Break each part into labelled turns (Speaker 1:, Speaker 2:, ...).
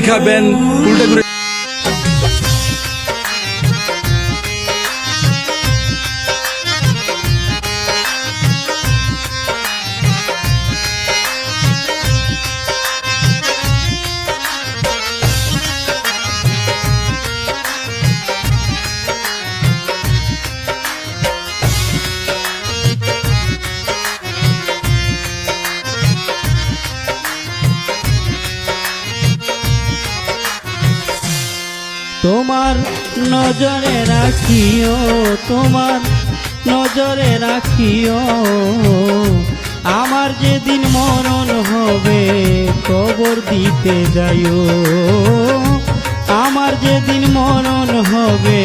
Speaker 1: খাবেন উল্টা করে।
Speaker 2: তোমার নজরে রাখিও, তোমার নজরে রাখিও, আমার যেদিন মরণ হবে কবর দিতে যাইও, আমার যেদিন মরণ হবে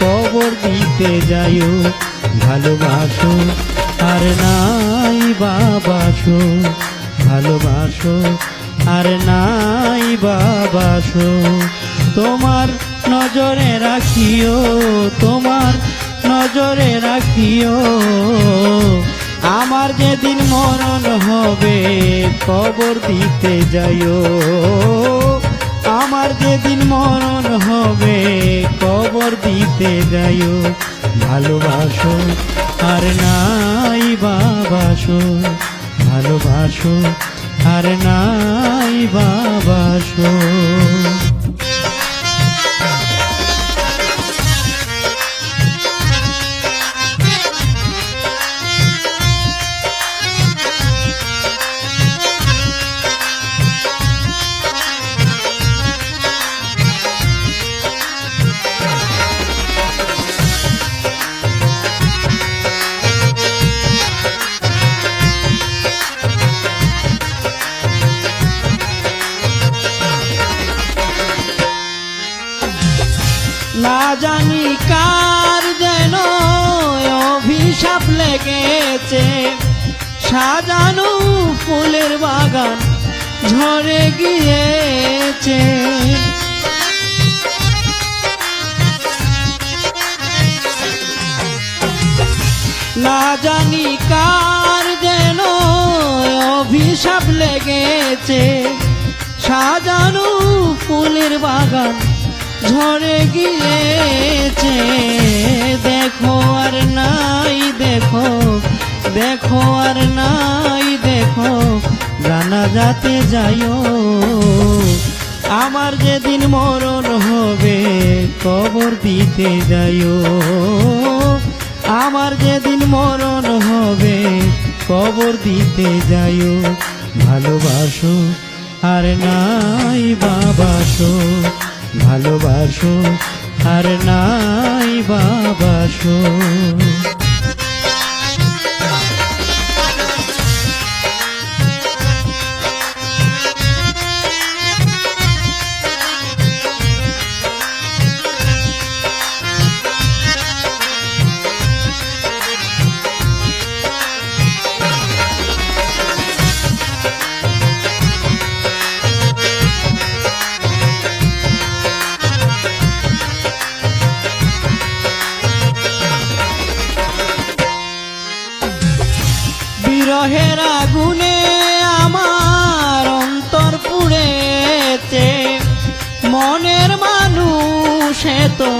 Speaker 2: কবর দিতে যাইও। ভালোবাসো আর নাই বাবাসো, ভালোবাসো আর নাই বাবাসো, তোমার নজরে রাখিও, তোমার নজরে রাখিও, আমার যেদিন মরণ হবে কবর দিতে যাইও, আমার যেদিন মরণ হবে কবর দিতে যাইও। ভালোবাসো আর নাই বাবাসো, ভালোবাসো আর নাই বাবাসো। না জানি কার যেন অভিশাপ লেগেছে, সাজানো ফুলের বাগান ঝরে গিয়েছে, না জানি কার যেন অভিশাপ লেগেছে, সাজানো ফুলের বাগান ঝরে গিয়েছে। দেখো আর নাই দেখো, দেখো আর নাই দেখো, জানাজাতে যাইও, আমার যেদিন মরণ হবে কবর দিতে যাইও, আমার যেদিন মরণ হবে কবর দিতে যাইও। ভালোবাসো আর নাই বাবাসো, ভালোবাসো আর নাই বাবাসো। বিরহের আগুনে আমার অন্তর পুড়েছে, মনের মানুষ তো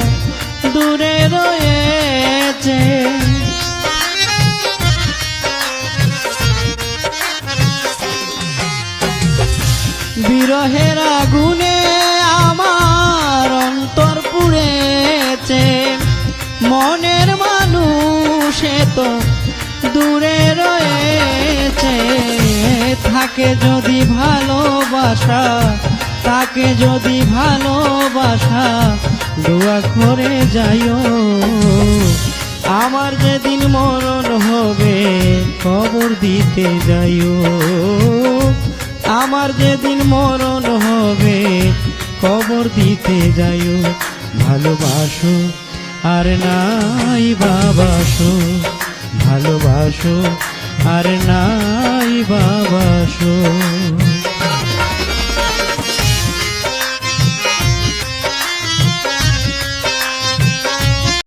Speaker 2: দূরে রয়েছে, বিরহের আগুনে আমার অন্তর পুড়েছে, মনের মানুষ তো দূরে রয়েছে। থাকে যদি ভালোবাসা, তাকে যদি ভালোবাসা দোয়া করে যাইও, আমার যেদিন মরণ হবে কবর দিতে যাইও, আমার যেদিন মরণ হবে কবর দিতে যাইও। ভালোবাসো আর নাই বাবাসো, ভালোবাসো আর নাই বাবাসো।